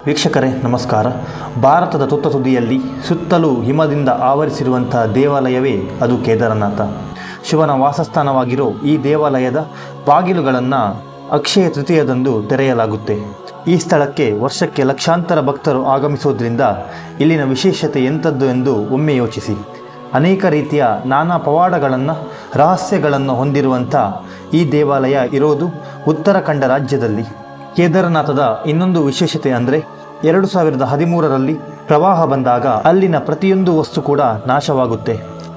ವೀಕ್ಷಕರೇ ನಮಸ್ಕಾರ. ಭಾರತದ ತುತ್ತ ತುದಿಯಲ್ಲಿ ಸುತ್ತಲೂ ಹಿಮದಿಂದ ಆವರಿಸಿರುವಂಥ ದೇವಾಲಯವೇ ಅದು ಕೇದಾರನಾಥ. ಶಿವನ ವಾಸಸ್ಥಾನವಾಗಿರೋ ಈ ದೇವಾಲಯದ ಬಾಗಿಲುಗಳನ್ನು ಅಕ್ಷಯ ತೃತೀಯದಂದು ತೆರೆಯಲಾಗುತ್ತೆ. ಈ ಸ್ಥಳಕ್ಕೆ ವರ್ಷಕ್ಕೆ ಲಕ್ಷಾಂತರ ಭಕ್ತರು ಆಗಮಿಸೋದ್ರಿಂದ ಇಲ್ಲಿನ ವಿಶೇಷತೆ ಎಂಥದ್ದು ಎಂದು ಒಮ್ಮೆ ಯೋಚಿಸಿ. ಅನೇಕ ರೀತಿಯ ನಾನಾ ಪವಾಡಗಳನ್ನು ರಹಸ್ಯಗಳನ್ನು ಹೊಂದಿರುವಂಥ ಈ ದೇವಾಲಯ ಇರೋದು ಉತ್ತರಾಖಂಡ ರಾಜ್ಯದಲ್ಲಿ. ಕೇದಾರನಾಥದ ಇನ್ನೊಂದು ವಿಶೇಷತೆ ಅಂದರೆ 2013ರಲ್ಲಿ ಪ್ರವಾಹ ಬಂದಾಗ ಅಲ್ಲಿನ ಪ್ರತಿಯೊಂದು ವಸ್ತು ಕೂಡ ನಾಶವಾಗುತ್ತೆ.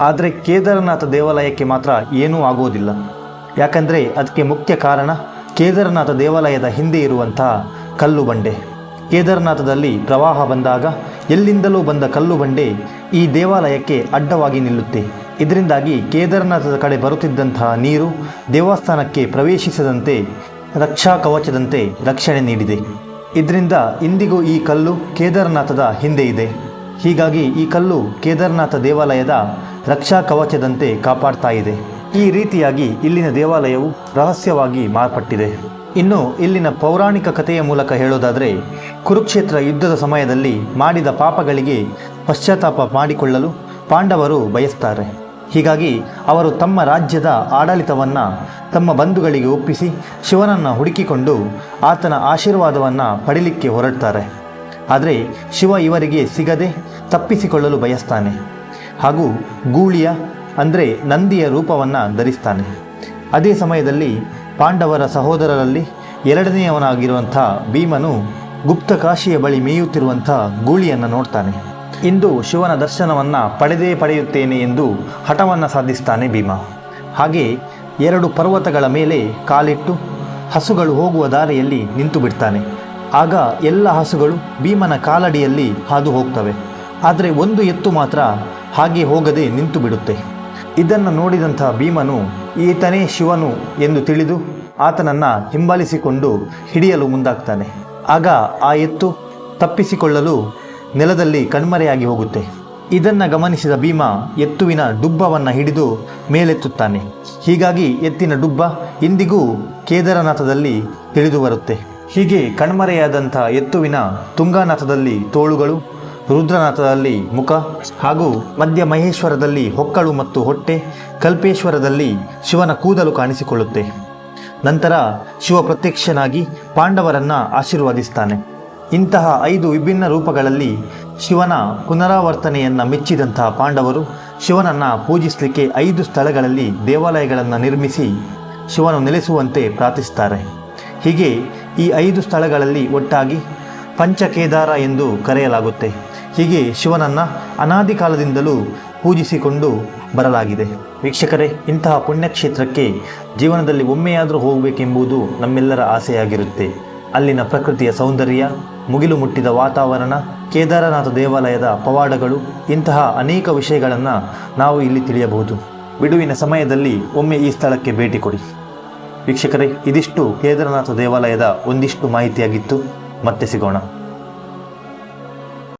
ಆದರೆ ಕೇದಾರನಾಥ ದೇವಾಲಯಕ್ಕೆ ಮಾತ್ರ ಏನೂ ಆಗೋದಿಲ್ಲ. ಯಾಕಂದರೆ ಅದಕ್ಕೆ ಮುಖ್ಯ ಕಾರಣ ಕೇದಾರನಾಥ ದೇವಾಲಯದ ಹಿಂದೆ ಇರುವಂತಹ ಕಲ್ಲು ಬಂಡೆ. ಕೇದಾರನಾಥದಲ್ಲಿ ಪ್ರವಾಹ ಬಂದಾಗ ಎಲ್ಲಿಂದಲೂ ಬಂದ ಕಲ್ಲು ಬಂಡೆ ಈ ದೇವಾಲಯಕ್ಕೆ ಅಡ್ಡವಾಗಿ ನಿಲ್ಲುತ್ತೆ. ಇದರಿಂದಾಗಿ ಕೇದಾರನಾಥದ ಕಡೆ ಬರುತ್ತಿದ್ದಂತಹ ನೀರು ದೇವಸ್ಥಾನಕ್ಕೆ ಪ್ರವೇಶಿಸದಂತೆ ರಕ್ಷಾ ಕವಚದಂತೆ ರಕ್ಷಣೆ ನೀಡಿದೆ. ಇದರಿಂದ ಇಂದಿಗೂ ಈ ಕಲ್ಲು ಕೇದಾರನಾಥದ ಹಿಂದೆ ಇದೆ. ಹೀಗಾಗಿ ಈ ಕಲ್ಲು ಕೇದಾರನಾಥ ದೇವಾಲಯದ ರಕ್ಷಾ ಕವಚದಂತೆ ಕಾಪಾಡ್ತಾ ಇದೆ. ಈ ರೀತಿಯಾಗಿ ಇಲ್ಲಿನ ದೇವಾಲಯವು ರಹಸ್ಯವಾಗಿ ಮಾರ್ಪಟ್ಟಿದೆ. ಇನ್ನು ಇಲ್ಲಿನ ಪೌರಾಣಿಕ ಕಥೆಯ ಮೂಲಕ ಹೇಳೋದಾದರೆ, ಕುರುಕ್ಷೇತ್ರ ಯುದ್ಧದ ಸಮಯದಲ್ಲಿ ಮಾಡಿದ ಪಾಪಗಳಿಗೆ ಪಶ್ಚಾತ್ತಾಪ ಮಾಡಿಕೊಳ್ಳಲು ಪಾಂಡವರು ಬಯಸ್ತಾರೆ. ಹೀಗಾಗಿ ಅವರು ತಮ್ಮ ರಾಜ್ಯದ ಆಡಳಿತವನ್ನು ತಮ್ಮ ಬಂಧುಗಳಿಗೆ ಒಪ್ಪಿಸಿ ಶಿವನನ್ನು ಹುಡುಕಿಕೊಂಡು ಆತನ ಆಶೀರ್ವಾದವನ್ನು ಪಡೀಲಿಕ್ಕೆ ಹೊರಡ್ತಾರೆ. ಆದರೆ ಶಿವ ಇವರಿಗೆ ಸಿಗದೆ ತಪ್ಪಿಸಿಕೊಳ್ಳಲು ಬಯಸ್ತಾನೆ ಹಾಗೂ ಗೂಳಿಯ ಅಂದರೆ ನಂದಿಯ ರೂಪವನ್ನು ಧರಿಸ್ತಾನೆ. ಅದೇ ಸಮಯದಲ್ಲಿ ಪಾಂಡವರ ಸಹೋದರರಲ್ಲಿ ಎರಡನೆಯವನಾಗಿರುವಂಥ ಭೀಮನು ಗುಪ್ತಕಾಶಿಯ ಬಳಿ ಮೇಯುತ್ತಿರುವಂಥ ಗೂಳಿಯನ್ನು ನೋಡ್ತಾನೆ. ಇಂದು ಶಿವನ ದರ್ಶನವನ್ನು ಪಡೆಯುತ್ತೇನೆ ಎಂದು ಹಠವನ್ನು ಸಾಧಿಸ್ತಾನೆ ಭೀಮ. ಹಾಗೆ 2 ಪರ್ವತಗಳ ಮೇಲೆ ಕಾಲಿಟ್ಟು ಹಸುಗಳು ಹೋಗುವ ದಾರಿಯಲ್ಲಿ ನಿಂತು ಬಿಡ್ತಾನೆ. ಆಗ ಎಲ್ಲ ಹಸುಗಳು ಭೀಮನ ಕಾಲಡಿಯಲ್ಲಿ ಹಾದು ಹೋಗ್ತವೆ. ಆದರೆ ಒಂದು ಎತ್ತು ಮಾತ್ರ ಹಾಗೆ ಹೋಗದೆ ನಿಂತು ಬಿಡುತ್ತೆ. ಇದನ್ನು ನೋಡಿದಂಥ ಭೀಮನು ಈತನೇ ಶಿವನು ಎಂದು ತಿಳಿದು ಆತನನ್ನು ಹಿಂಬಾಲಿಸಿಕೊಂಡು ಹಿಡಿಯಲು ಮುಂದಾಗ್ತಾನೆ. ಆಗ ಆ ಎತ್ತು ತಪ್ಪಿಸಿಕೊಳ್ಳಲು ನೆಲದಲ್ಲಿ ಕಣ್ಮರೆಯಾಗಿ ಹೋಗುತ್ತೆ. ಇದನ್ನು ಗಮನಿಸಿದ ಭೀಮ ಎತ್ತುವಿನ ಡುಬ್ಬವನ್ನು ಹಿಡಿದು ಮೇಲೆತ್ತುತ್ತಾನೆ. ಹೀಗಾಗಿ ಎತ್ತಿನ ಡುಬ್ಬ ಇಂದಿಗೂ ಕೇದಾರನಾಥದಲ್ಲಿ ತಿಳಿದು ಬರುತ್ತೆ. ಹೀಗೆ ಕಣ್ಮರೆಯಾದಂಥ ಎತ್ತುವಿನ ತುಂಗಾನಾಥದಲ್ಲಿ ತೋಳುಗಳು, ರುದ್ರನಾಥದಲ್ಲಿ ಮುಖ ಹಾಗೂ ಮಧ್ಯ ಮಹೇಶ್ವರದಲ್ಲಿ ಹೊಕ್ಕಳು ಮತ್ತು ಹೊಟ್ಟೆ, ಕಲ್ಪೇಶ್ವರದಲ್ಲಿ ಶಿವನ ಕೂದಲು ಕಾಣಿಸಿಕೊಳ್ಳುತ್ತೆ. ನಂತರ ಶಿವ ಪ್ರತ್ಯಕ್ಷನಾಗಿ ಪಾಂಡವರನ್ನು ಆಶೀರ್ವದಿಸ್ತಾನೆ. ಇಂತಹ 5 ವಿಭಿನ್ನ ರೂಪಗಳಲ್ಲಿ ಶಿವನ ಪುನರಾವರ್ತನೆಯನ್ನು ಮೆಚ್ಚಿದಂತಹ ಪಾಂಡವರು ಶಿವನನ್ನು ಪೂಜಿಸಲಿಕ್ಕೆ 5 ಸ್ಥಳಗಳಲ್ಲಿ ದೇವಾಲಯಗಳನ್ನು ನಿರ್ಮಿಸಿ ಶಿವನು ನೆಲೆಸುವಂತೆ ಪ್ರಾರ್ಥಿಸ್ತಾರೆ. ಹೀಗೆ ಈ 5 ಸ್ಥಳಗಳಲ್ಲಿ ಒಟ್ಟಾಗಿ ಪಂಚಕೇದಾರ ಎಂದು ಕರೆಯಲಾಗುತ್ತೆ. ಹೀಗೆ ಶಿವನನ್ನು ಅನಾದಿ ಕಾಲದಿಂದಲೂ ಪೂಜಿಸಿಕೊಂಡು ಬರಲಾಗಿದೆ. ವೀಕ್ಷಕರೇ, ಇಂತಹ ಪುಣ್ಯಕ್ಷೇತ್ರಕ್ಕೆ ಜೀವನದಲ್ಲಿ ಒಮ್ಮೆಯಾದರೂ ಹೋಗಬೇಕೆಂಬುದು ನಮ್ಮೆಲ್ಲರ ಆಸೆಯಾಗಿರುತ್ತೆ. ಅಲ್ಲಿನ ಪ್ರಕೃತಿಯ ಸೌಂದರ್ಯ, ಮುಗಿಲು ಮುಟ್ಟಿದ ವಾತಾವರಣ, ಕೇದಾರನಾಥ ದೇವಾಲಯದ ಪವಾಡಗಳು, ಇಂತಹ ಅನೇಕ ವಿಷಯಗಳನ್ನು ನಾವು ಇಲ್ಲಿ ತಿಳಿಯಬಹುದು. ಬಿಡುವಿನ ಸಮಯದಲ್ಲಿ ಒಮ್ಮೆ ಈ ಸ್ಥಳಕ್ಕೆ ಭೇಟಿ ಕೊಡಿ. ವೀಕ್ಷಕರೇ, ಇದಿಷ್ಟು ಕೇದಾರನಾಥ ದೇವಾಲಯದ ಒಂದಿಷ್ಟು ಮಾಹಿತಿಯಾಗಿತ್ತು. ಮತ್ತೆ ಸಿಗೋಣ.